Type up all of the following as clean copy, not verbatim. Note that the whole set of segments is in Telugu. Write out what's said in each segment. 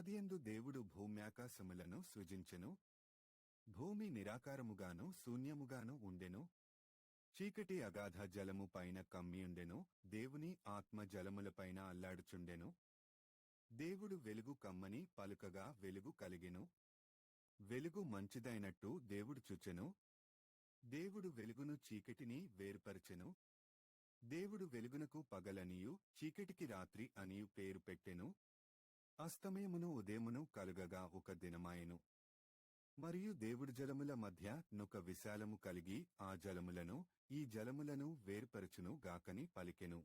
ఆదియందు దేవుడు భూమ్యాకాశములను సృజించెను. భూమి నిరాకారముగాను శూన్యముగాను ఉండెను. చీకటి అగాధ జలము పైన కమ్మియుండెను. దేవుని ఆత్మ జలములపైన అల్లాడుచుండెను. దేవుడు వెలుగు కమ్మని పలుకగా వెలుగు కలిగెను. వెలుగు మంచిదైనట్టు దేవుడు చూచెను. దేవుడు వెలుగును చీకటిని వేరుపరచెను. దేవుడు వెలుగునకు పగలనియు చీకటికి రాత్రి అనియు పేరు పెట్టెను. అస్తమయమును ఉదయమును కలుగగా ఒక దినమాయెను. మరియు దేవుడు జలముల మధ్య నొక విశాలము కలిగి ఆ జలములను ఈ జలములను వేరుపరచును గాకని పలికెను.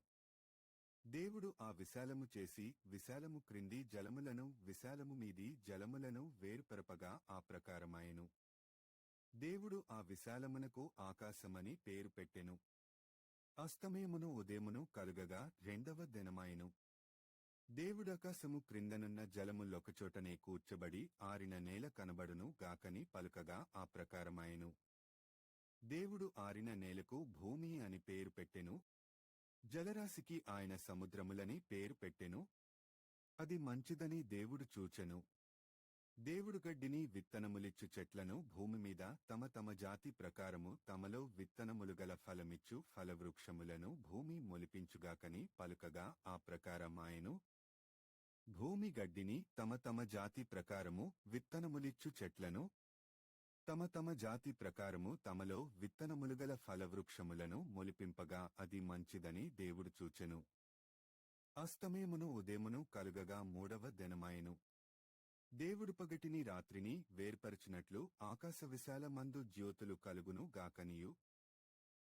దేవుడు ఆ విశాలము చేసి విశాలము క్రింది జలములను విశాలము మీది జలములను వేరుపరపగా ఆ ప్రకారమాయెను. దేవుడు ఆ విశాలమునకు ఆకాశమని పేరు పెట్టెను. అస్తమయమును ఉదయమును కలుగగా రెండవ దినమాయెను. దేవుడాకాశము క్రిందనున్న జలములొకచోటనే కూర్చబడి ఆరిన నేల కనబడును గాకని పలుకగా ఆ ప్రకారమాయెను. దేవుడు ఆరిన నేలకు భూమి అని పేరు పెట్టెను. జలరాశికి ఆయన సముద్రములని పేరు పెట్టెను. అది మంచిదని దేవుడు చూచెను. దేవుడు గడ్డిని విత్తనములిచ్చు చెట్లను భూమిమీద తమ తమ జాతి ప్రకారము తమలో విత్తనములుగల ఫలమిచ్చు ఫలవృక్షములను భూమి మొలిపించుగాకని పలుకగా ఆ ప్రకారమాయెను. భూమి గడ్డిని తమ తమ జాతి ప్రకారము విత్తనములిచ్చు చెట్లను తమ తమ జాతి ప్రకారము తమలో విత్తనములుగల ఫలవృక్షములను మొలిపింపగా అది మంచిదని దేవుడు చూచెను. అస్తమయమును ఉదయమును కలుగగా మూడవ దినమాయెను. దేవుడు పగటిని రాత్రిని వేర్పరచినట్లు ఆకాశ విశాలమందు జ్యోతులు కలుగును గాకనియు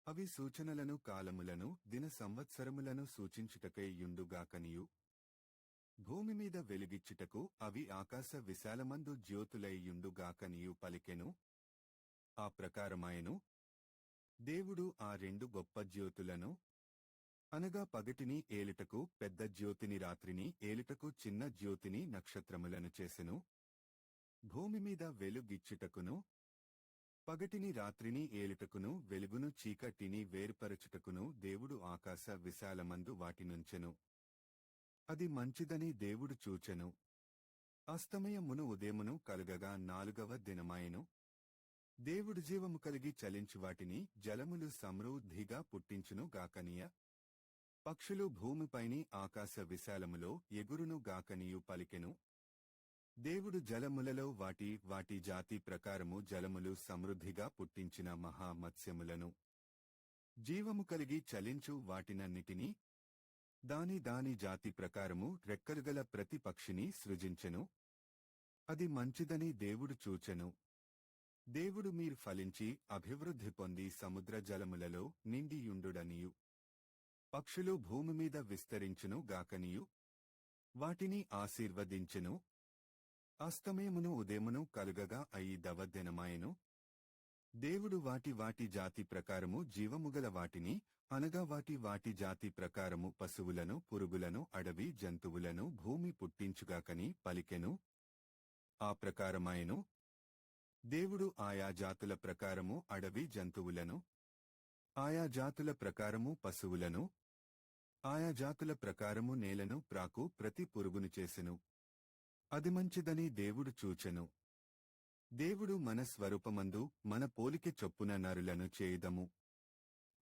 అవి సూచనలను కాలములను దిన సంవత్సరములను సూచించుటకై యుండుగాకనియు భూమిమీద వెలుగిచ్చుటకు అవి ఆకాశ విశాలమందు జ్యోతులై యుండుగాకనియు పలికెను. ఆ ప్రకారమాయెను. దేవుడు ఆ రెండు గొప్ప జ్యోతులను అనగా పగటిని ఏలుటకు పెద్ద జ్యోతిని రాత్రిని ఏలుటకు చిన్న జ్యోతిని నక్షత్రములను చేసెను. భూమిమీద వెలుగిచ్చుటకును పగటిని రాత్రిని ఏలుటకును వెలుగును చీకటిని వేరుపరచుటకును దేవుడు ఆకాశ విశాలమందు వాటినుంచెను. అది మంచిదని దేవుడు చూచెను. అస్తమయమును ఉదయమును కలుగగా నాలుగవ దినమాయెను. దేవుడు జీవము కలిగి చలించు వాటిని జలములు సమృద్ధిగా పుట్టించును గాకనియ పక్షులు భూమిపైని ఆకాశ విశాలములో ఎగురును గాకనియు పలికెను. దేవుడు జలములలో వాటి వాటి జాతి ప్రకారము జలములు సమృద్ధిగా పుట్టించిన మహామత్స్యములను జీవము కలిగి చలించు వాటినన్నిటినీ దాని దాని జాతి ప్రకారము రెక్కలుగల ప్రతి పక్షిని సృజించెను. అది మంచిదని దేవుడు చూచెను. దేవుడు మీరు ఫలించి అభివృద్ధి పొంది సముద్ర జలములలో నిండియుండుడనియు పక్షులు భూమిమీద విస్తరించును గాకనియు వాటిని ఆశీర్వదించెను. అస్తమయమును ఉదయమును కలుగగా ఐదవ దినమాయెను. దేవుడు వాటి వాటి జాతి ప్రకారము జీవముగల వాటిని అనగా వాటి వాటి జాతి ప్రకారము పశువులను పురుగులను అడవి జంతువులను భూమి పుట్టించుగాకని పలికెను. ఆ ప్రకారమాయెను. దేవుడు ఆయా జాతుల ప్రకారము అడవి జంతువులను ఆయా జాతుల ప్రకారము పశువులను ఆయా జాతుల ప్రకారము నేలను ప్రాకు ప్రతి పురుగును చేసెను. అది మంచిదని దేవుడు చూచెను. దేవుడు మన స్వరూపమందు మన పోలిక చొప్పున నరులను చేయుదము.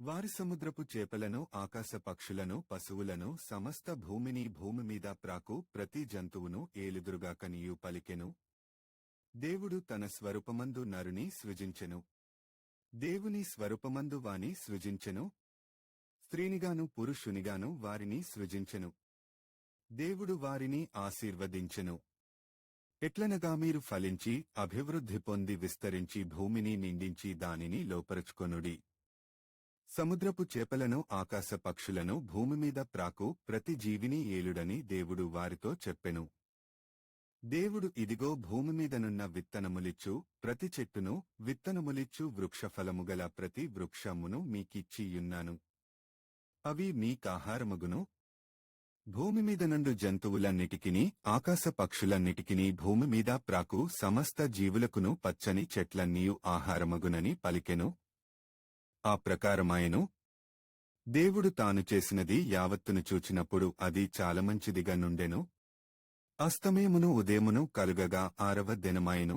వారి సముద్రపు చేపలను ఆకాశ పక్షులను పశువులను సమస్త భూమిని భూమిమీద ప్రాకు ప్రతి జంతువును ఏలుదురుగాకనియు పలికెను. దేవుడు తన స్వరూపమందు నరుని సృజించెను. దేవుని స్వరూపమందు వాని సృజించెను. స్త్రీనిగాను పురుషునిగాను వారిని సృజించెను. దేవుడు వారిని ఆశీర్వదించెను. ఎట్లనగా మీరు ఫలించి అభివృద్ధి పొంది విస్తరించి భూమిని నిండించి దానిని లోపరుచుకొనుడి. సముద్రపు చేపలను ఆకాశ పక్షులను భూమిమీద ప్రాకు ప్రతి జీవిని ఏలుడని దేవుడు వారితో చెప్పెను. దేవుడు ఇదిగో భూమిమీదనున్న విత్తనములిచ్చు ప్రతి చెట్టును విత్తనములిచ్చు వృక్షఫలముగల ప్రతి వృక్షమును మీకిచ్చియున్నాను. అవి మీకాహారమగును. భూమిమీదనుండు జంతువులన్నిటికిని ఆకాశ పక్షులన్నిటికిని భూమిమీద ప్రాకు సమస్త జీవులకును పచ్చని చెట్లన్నీయు ఆహారమగునని పలికెను. ఆ ప్రకారమాయెను. దేవుడు తాను చేసినది యావత్తును చూచినప్పుడు అది చాలా మంచిదిగా నుండెను. అస్తమయమును ఉదయమును కలుగగా 6వ దినమాయెను.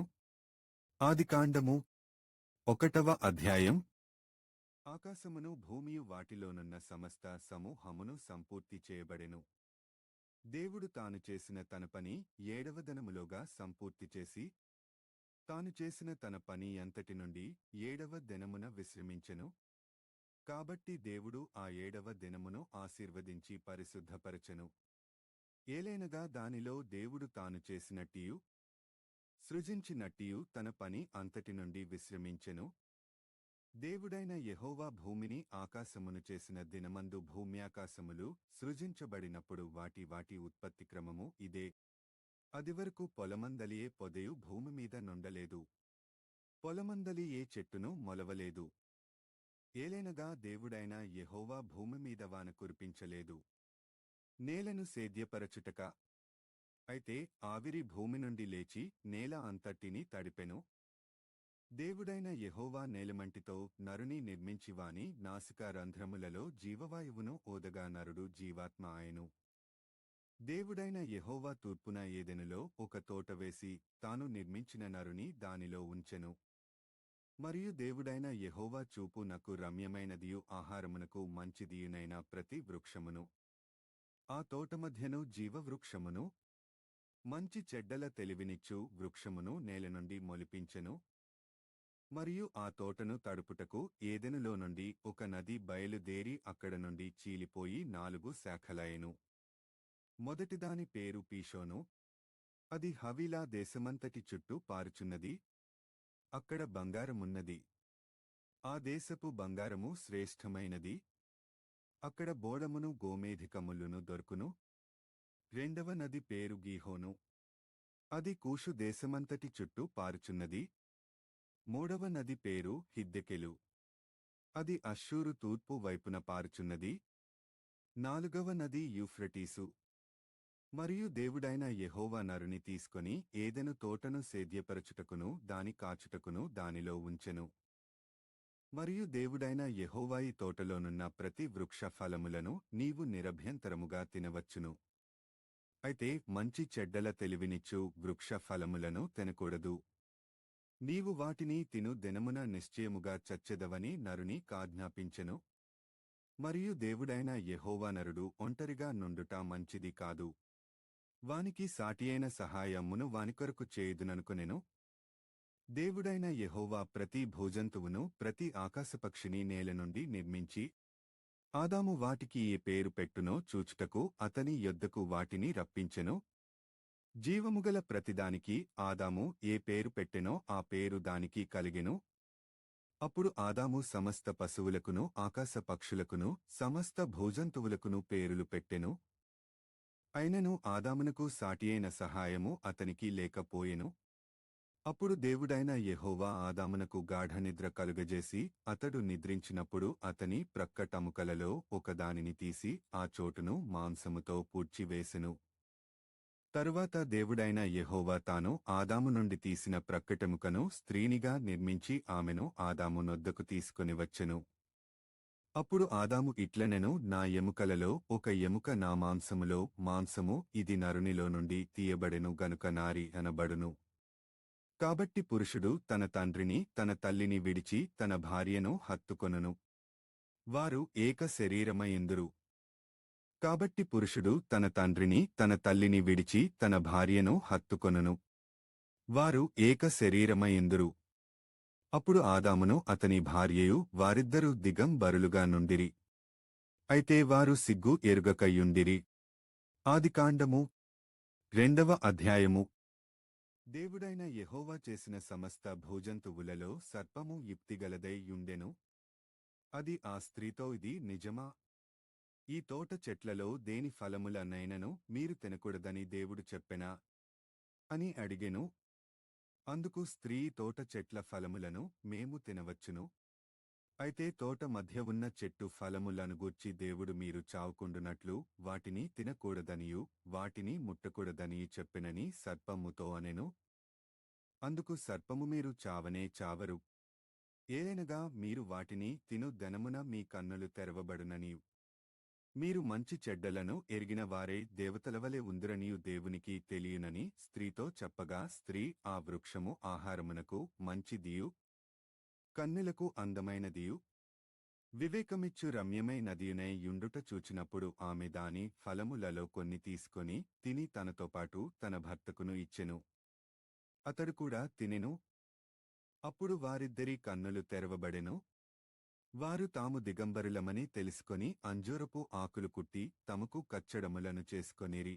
ఆదికాండము 1వ అధ్యాయం. ఆకాశమును భూమియు వాటిలోనున్న సమస్త సమూహమును సంపూర్తి చేయబడెను. దేవుడు తాను చేసిన తన పని 7వ దినములోగా సంపూర్తి చేసి, తాను చేసిన తన పని అంతటి నుండి 7వ దినమున విశ్రమించెను. కాబట్టి దేవుడు ఆ 7వ దినమును ఆశీర్వదించి పరిశుద్ధపరచెను. ఏలైనగా దానిలో దేవుడు తాను చేసినట్టియు సృజించినట్టియు తన పని అంతటి నుండి విశ్రమించెను. దేవుడైన యెహోవా భూమిని ఆకాశమును చేసిన దినమందు భూమ్యాకాశములు సృజించబడినప్పుడు వాటి వాటి ఉత్పత్తి క్రమము ఇదే. అదివరకు పొలమందలియే పొదయు భూమిమీద నుండలేదు, పొలమందలి ఏ చెట్టును మొలవలేదు. ఏలైనగా దేవుడైన యెహోవా భూమిమీద వాన కురిపించలేదు, నేలను సేద్యపరచుటక. అయితే ఆవిరి భూమి నుండి లేచి నేల అంతటినీ తడిపెను. దేవుడైన యెహోవా నేలమంటితో నరుని నిర్మించివాని నాసికా రంధ్రములలో జీవవాయువును ఓదగా నరుడు జీవాత్మ ఆయను. దేవుడైన యెహోవా తూర్పున ఏదెనులో ఒక తోట వేసి తాను నిర్మించిన నరుని దానిలో ఉంచెను. మరియు దేవుడైన యెహోవా చూపు నకు రమ్యమైనదియు ఆహారమునకు మంచిదియునైన ప్రతి వృక్షమును, ఆ తోట మధ్యను జీవవృక్షమును, మంచి చెడ్డల తెలివినిచ్చు వృక్షమును నేల నుండి మొలిపించెను. మరియు ఆ తోటను తడుపుటకు ఏదెనులో నుండి ఒక నది బయలుదేరి అక్కడ నుండి చీలిపోయి 4 శాఖలయెను. మొదటిదాని పేరు పీషోను. అది హవీలా దేశమంతటి చుట్టూ పారుచున్నది. అక్కడ బంగారమున్నది. ఆ దేశపు బంగారము శ్రేష్టమైనది. అక్కడ బోడమును గోమేధికములును దొరుకును. రెండవ నది పేరు గీహోను. అది కూషు దేశమంతటి చుట్టూ పారుచున్నది. మూడవ నది పేరు హిద్దెకెలు. అది అష్షూరు తూర్పు వైపున పారుచున్నది. నాలుగవ నది యూఫ్రటీసు. మరియు దేవుడైన యెహోవా నరుని తీసుకొని ఏదెను తోటను సేద్యపరచుటకును దాని కాచుటకును దానిలో ఉంచెను. మరియు దేవుడైన యెహోవా ఈ తోటలోనున్న ప్రతి వృక్ష ఫలములను నీవు నిరభ్యంతరముగా తినవచ్చును. అయితే మంచి చెడ్డల తెలివినిచ్చు వృక్ష ఫలములను తినకూడదు. నీవు వాటిని తిను దినమున నిశ్చయముగా చచ్చెదవని నరుని కాజ్ఞాపించెను. మరియు దేవుడైన యెహోవా నరుడు ఒంటరిగా నుండుట మంచిది కాదు. వానికి సాటియైన సహాయమును వానికొరకు చేయుదుననుకొనెను. దేవుడైన యెహోవా ప్రతి భూజంతువును ప్రతి ఆకాశపక్షిని నేల నుండి నిర్మించి, ఆదాము వాటికి ఏ పేరు పెట్టునో చూచుటకు అతని యొద్దకు వాటిని రప్పించెను. జీవముగల ప్రతిదానికి ఆదాము ఏ పేరు పెట్టెనో ఆ పేరు దానికి కలిగెను. అప్పుడు ఆదాము సమస్త పశువులకును ఆకాశ పక్షులకును సమస్త భూజంతువులకును పేరులు పెట్టెను. అయినను ఆదామునకు సాటియైన సహాయము అతనికి లేకపోయెను. అప్పుడు దేవుడైన యెహోవా ఆదామునకు గాఢనిద్ర కలుగజేసి అతడు నిద్రించినప్పుడు అతని ప్రక్కటముకలలో ఒకదానిని తీసి ఆ చోటును మాంసముతో పూడ్చివేసెను. తరువాత దేవుడైన యెహోవా తాను ఆదాము నుండి తీసిన ప్రక్కటెముకను స్త్రీనిగా నిర్మించి ఆమెను ఆదాము నొద్దకు తీసుకొని వచ్చెను. అప్పుడు ఆదాము ఇట్లనెను, నా ఎముకలలో ఒక ఎముక నా మాంసములో మాంసము, ఇది నరునిలో నుండి తీయబడెను గనుక నారి అనబడును. కాబట్టి పురుషుడు తన తండ్రిని తన తల్లిని విడిచి తన భార్యను హత్తుకొనును, వారు ఏక శరీరమయుందురు. కాబట్టి పురుషుడు తన తండ్రిని తన తల్లిని విడిచి తన భార్యను హత్తుకొనును, వారు ఏక శరీరమయుందురు. అప్పుడు ఆదామును అతని భార్యయు వారిద్దరూ దిగంబరులుగా నుండిరి. అయితే వారు సిగ్గు ఎరుగకయుండిరి. ఆదికాండము 2వ అధ్యాయము. దేవుడైన యెహోవా చేసిన సమస్త భూజంతువులలో సర్పము యుక్తిగలదై యుండెను. అది ఆ స్త్రీతో, ఇది నిజమా? ఈ తోట చెట్లలో దేని ఫలములనైనను మీరు తినకూడదని దేవుడు చెప్పెనా అని అడిగెను. అందుకు స్త్రీ, తోట చెట్ల ఫలములను మేము తినవచ్చును. అయితే తోట మధ్య ఉన్న చెట్టు ఫలములను గూర్చి దేవుడు మీరు చావుకుండునట్లు వాటిని తినకూడదనియు వాటిని ముట్టకూడదని చెప్పెనని సర్పముతో అనెను. అందుకు సర్పము, మీరు చావనే చావరు. ఏలైనగా మీరు వాటిని తిను దినమున మీ కన్నులు తెరవబడుననియు మీరు మంచి చెడ్డలను ఎరిగిన వారై దేవతలవలె ఉందురనియు దేవునికి తెలియనని స్త్రీతో చెప్పగా స్త్రీ ఆ వృక్షము ఆహారమునకు మంచిదియు కన్నులకు అందమైనదియు వివేకమిచ్చు రమ్యమైనదియునై యుండుట చూచినప్పుడు ఆమె దాని ఫలములలో కొన్ని తీసుకొని తిని తనతోపాటు తన భర్తకును ఇచ్చెను. అతడు కూడా తినెను. అప్పుడు వారిద్దరి కన్నులు తెరవబడెను. వారు తాము దిగంబరులమని తెలుసుకొని అంజూరపు ఆకులు కుట్టి తమకు కచ్చడములను చేసుకొనిరి.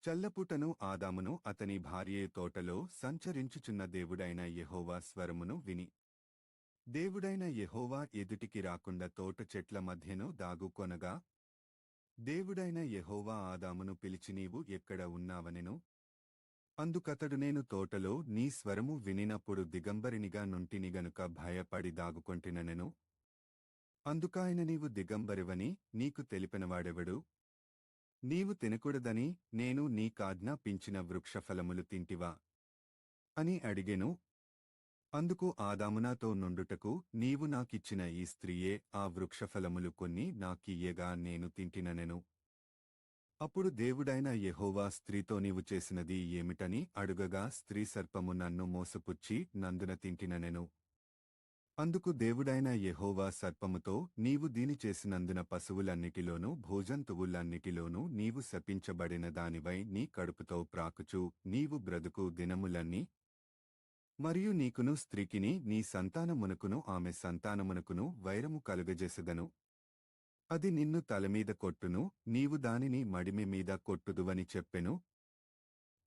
చల్లపుటను ఆదామును అతని భార్యే తోటలో సంచరించుచున్న దేవుడైన యెహోవా స్వరమును విని దేవుడైన యెహోవా ఎదుటికి రాకుండా తోట చెట్ల మధ్యను దాగుకొనగా దేవుడైన యెహోవా ఆదామును పిలిచి నీవు ఎక్కడ ఉన్నావనెను. అందుకతడు నేను తోటలో నీ స్వరము వినినప్పుడు దిగంబరినిగా నుంటిని గనుక భయపడి దాగుకొంటిననెను. అందుకాయన నీవు దిగంబరివని నీకు తెలిపినవాడెవడు? నీవు తినకూడదని నేను నీకాజ్ఞాపించిన వృక్షఫలములు తింటివా అని అడిగెను. అందుకు ఆదాము నాతో నుండుటకు నీవు నాకిచ్చిన ఈ స్త్రీయే ఆ వృక్షఫలములు కొన్ని నాకియ్యగా నేను తింటిననెను. అప్పుడు దేవుడైన యెహోవా స్త్రీతో నీవు చేసినది ఏమిటని అడుగగా స్త్రీ సర్పము నన్ను మోసపుచ్చి నందున తింటిననెను. అందుకు దేవుడైన యెహోవా సర్పముతో నీవు దీని చేసినందున పశువులన్నిటిలోనూ భోజంతువులన్నిటిలోనూ నీవు శపించబడిన దానివై నీ కడుపుతో ప్రాకుచు నీవు బ్రతుకు దినములన్నీ మరియు నీకును స్త్రీకిని నీ సంతానమునకును ఆమె సంతానమునకును వైరము కలుగజేసెదను. అది నిన్ను తలమీద కొట్టును, నీవు దానిని మడిమె మీద కొట్టుదువని చెప్పెను.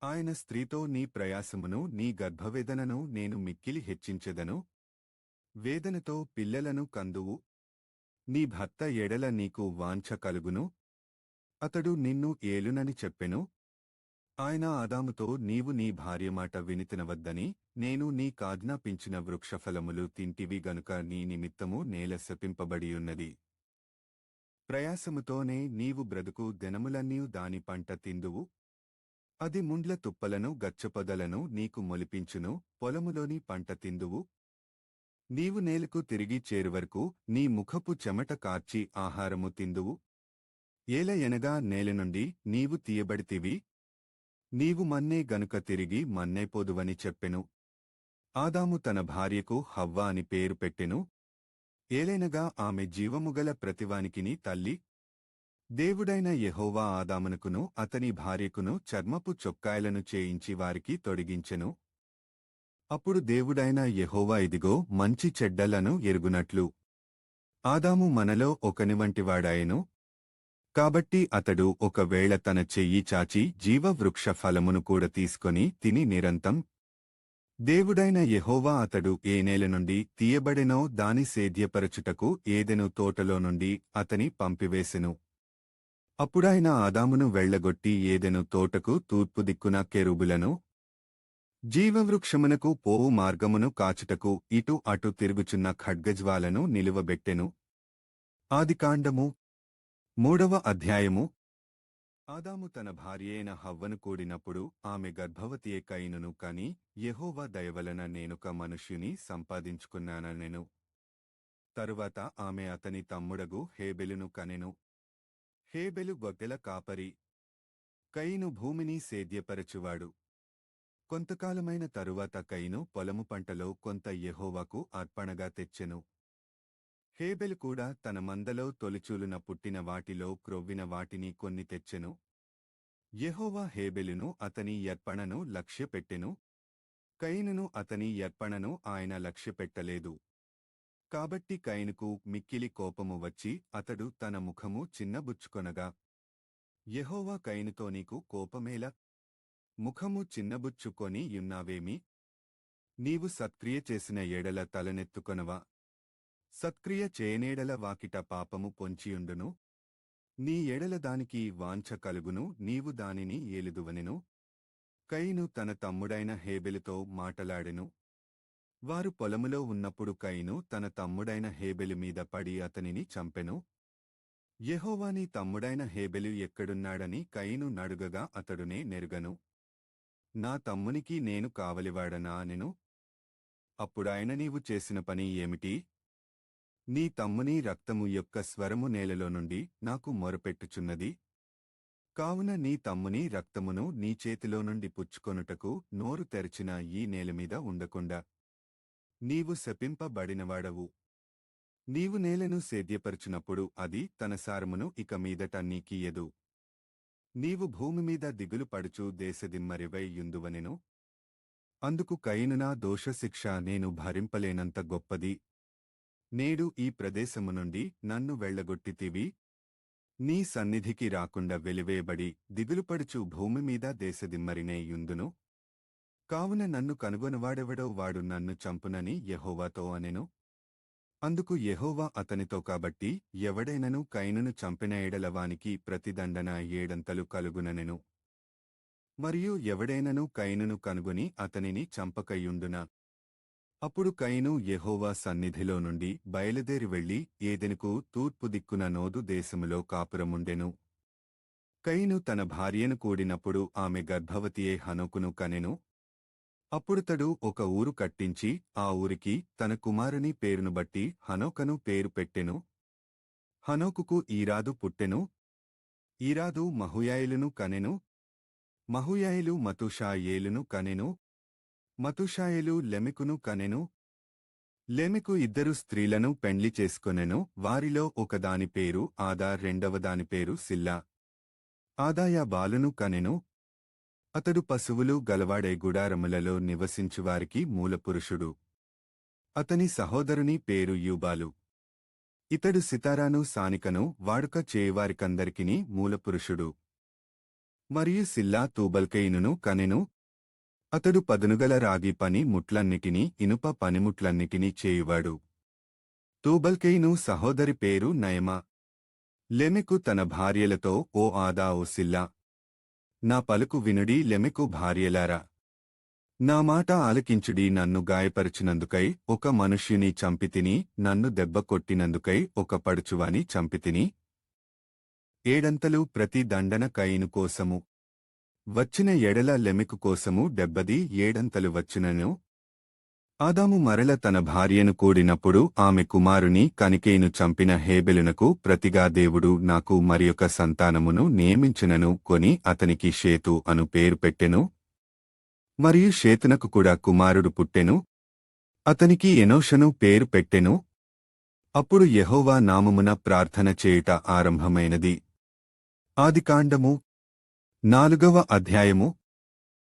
ఆయన స్త్రీతో నీ ప్రయాసమును నీ గర్భవేదనను నేను మిక్కిలి హెచ్చించెదను. వేదనతో పిల్లలను కందువు. నీ భర్త ఎడల నీకు వాంఛ కలుగును. అతడు నిన్ను ఏలునని చెప్పెను. ఆయన ఆదాముతో నీవు నీ భార్య మాట వినితినవద్దని నేను నీకాజ్ఞాపించిన వృక్షఫలములు తింటివి గనుక నీ నిమిత్తము నేల శపింపబడియున్నది. ప్రయాసముతోనే నీవు బ్రతుకు దినములన్నీ దాని పంట తిందువు. అది ముండ్ల తుప్పలను గచ్చపొదలను నీకు మొలిపించును, పొలములోని పంట తిందువు. నీవు నేలకు తిరిగి చేరువరకు నీ ముఖపు చెమట కార్చి ఆహారము తిందువు. ఏలయనగా నేల నుండి నీవు తీయబడితివి. నీవు మన్నే గనుక తిరిగి మన్నైపోదువని చెప్పెను. ఆదాము తన భార్యకు హవ్వ అని పేరు పెట్టెను. ఏలైనగా ఆమె జీవముగల ప్రతివానికిని తల్లి. దేవుడైన యెహోవా ఆదామునకును అతని భార్యకును చర్మపు చొక్కాయలను చేయించి వారికి తొడిగించెను. అప్పుడు దేవుడైన యెహోవా ఇదిగో మంచి చెడ్డలను ఎరుగునట్లు ఆదాము మనలో ఒకనివంటివాడాయెను. కాబట్టి అతడు ఒకవేళ తన చెయ్యి చాచి జీవవృక్ష ఫలమును కూడా తీసుకొని తిని నిరంతం దేవుడైన యెహోవా అతడు ఏ నేల నుండి తీయబడెనో దాని సేద్యపరచుటకు ఏదెను తోటలో నుండి అతని పంపివేసెను. అప్పుడాయన ఆదామును వెళ్లగొట్టి ఏదెను తోటకు తూర్పు దిక్కున కెరూబులను జీవవృక్షమునకు పోవు మార్గమును కాచుటకు ఇటు అటు తిరుగుచున్న ఖడ్గజ్వాలను నిలువబెట్టెను. ఆదికాండము 3వ అధ్యాయము. ఆదాము తన భార్యైన హవ్వను కూడినప్పుడు ఆమె గర్భవతియే కయీనును కని యెహోవా దయవలన నేనొక మనుష్యుని సంపాదించుకున్నాననెను. తరువాత ఆమె అతని తమ్ముడగు హేబెలును కనెను. హేబెలు గొర్రెల కాపరి, కయీను భూమిని సేద్యపరచువాడు. కొంతకాలమైన తరువాత కయీను పొలము పంటలో కొంత యెహోవాకు అర్పణగా తెచ్చెను. హేబెలు కూడా తన మందలో తొలిచూలున పుట్టిన వాటిలో క్రొవ్విన వాటిని కొన్ని తెచ్చెను. యెహోవా హేబెలును అతని యర్పణను లక్ష్యపెట్టెను. కయీనును అతని యర్పణను ఆయన లక్ష్యపెట్టలేదు. కాబట్టి కయీనుకు మిక్కిలి కోపము వచ్చి అతడు తన ముఖము చిన్నబుచ్చుకొనగా యెహోవా కయీనుతో నీకు కోపమేల? ముఖము చిన్నబుచ్చుకొని యున్నావేమి? నీవు సత్క్రియ చేసిన ఎడల తలనెత్తుకొనవా? సత్క్రియ చేయనేడల వాకిట పాపము పొంచియుండును. నీ ఎడల దానికి వాంఛ కలుగును, నీవు దానిని ఏలుదువనెను. కయీను తన తమ్ముడైన హేబెలుతో మాటలాడెను. వారు పొలములో ఉన్నప్పుడు కయీను తన తమ్ముడైన హేబెలు మీద పడి అతనిని చంపెను. యెహోవా నీ తమ్ముడైన హేబెలు ఎక్కడున్నాడని కయీను నడుగగా అతడునే నెరుగను. నా తమ్మునికి నేను కావలివాడనా అనెను. అప్పుడాయన నీవు చేసిన పని ఏమిటి? నీ తమ్ముని రక్తము యొక్క స్వరము నేలలో నుండి నాకు మొరపెట్టుచున్నది. కావున నీ తమ్ముని రక్తమును నీ చేతిలో నుండి పుచ్చుకొనుటకు నోరు తెరచిన ఈ నేలమీద ఉండకుండా నీవు శపింపబడినవాడవు. నీవు నేలను సేద్యపరచునప్పుడు అది తన సారమును ఇక మీదట నీకియ్యదు. నీవు భూమిమీద దిగులు పడుచు దేశదిమ్మరివై యుందువనెను. అందుకు కయీనునా దోషశిక్ష నేను భరింపలేనంత గొప్పది. నేడు ఈ ప్రదేశము నుండి నన్ను వెళ్ళగొట్టితివి. నీ సన్నిధికి రాకుండా వెలివేయబడి దిగులుపడుచు భూమిమీద దేశదిమ్మరినే యుందును. కావున నన్ను కనుగొనవాడెవడో వాడు నన్ను చంపునని యెహోవాతో అనెను. అందుకు యెహోవా అతనితో కాబట్టి ఎవడైనను కయీనును చంపిన ఎడల వానికి ప్రతిదండన ఏడంతలు కలుగుననెను. మరియు ఎవడైనను కయీనును కనుగొని అతనిని చంపకయుండునా. అప్పుడు కయీను యెహోవా సన్నిధిలో నుండి బయలుదేరి వెళ్లి ఏదెనుకు తూర్పు దిక్కున నోదు దేశములో కాపురముండెను. కయీను తన భార్యను కూడినప్పుడు ఆమె గర్భవతియే హనోకును కనెను. అప్పుడుతడు ఒక ఊరు కట్టించి ఆ ఊరికి తన కుమారుని పేరును బట్టి హనోకను పేరు పెట్టెను. హనోకుకు ఈరాదు పుట్టెను. ఈరాదు మహుయాయేలును కనెను. మహుయాయేలు మతూషాయేలును కనెను. మతూషాయేలు లెమెకును కనెను. లెమెకు ఇద్దరు స్త్రీలను పెండ్లి చేసుకొనెను. వారిలో ఒకదాని పేరు ఆదా, రెండవదాని పేరు సిల్లా. ఆదాయా బాలును కనెను. అతడు పశువులు గలవాడే గుడారములలో నివసించువారికి మూలపురుషుడు. అతని సహోదరుని పేరు యూబాలు. ఇతడు సితారాను సానికను వాడుక చేయువారికందరికిని మూలపురుషుడు. మరియు సిల్లా తూబల్కయీనును కనెను. అతడు పదునుగల రాగి పని ముట్లన్నిటినీ ఇనుప పనిముట్లన్నిటినీ చేయువాడు. తూబల్కయీను సహోదరి పేరు నయమా. లెమెకు తన భార్యలతో ఓ ఆదా ఓ సిల్లా, నా పలుకు వినుడి లెమెకు భార్యలారా. నా మాట ఆలకించుడి. నన్ను గాయపరచినందుకై ఒక మనుష్యుని చంపితిని. నన్ను దెబ్బ కొట్టినందుకై ఒక పడుచువాని చంపితిని. ఏడంతలు ప్రతి దండన కయీను కోసము వచ్చిన ఎడల లెమెకు కోసము 77 వచ్చునను. ఆదాము మరల తన భార్యను కూడినప్పుడు ఆమె కుమారుని కనికేయును చంపిన హేబెలునకు ప్రతిగా దేవుడు నాకు మరియొక సంతానమును నియమించునను కొని అతనికి షేతు అను పేరు పెట్టెను. మరియు షేతునకు కూడా కుమారుడు పుట్టెను. అతనికి ఎనోషను పేరు పెట్టెను. అప్పుడు యెహోవా నామమున ప్రార్థన చేయుట ఆరంభమైనది. ఆదికాండము 4వ అధ్యాయము.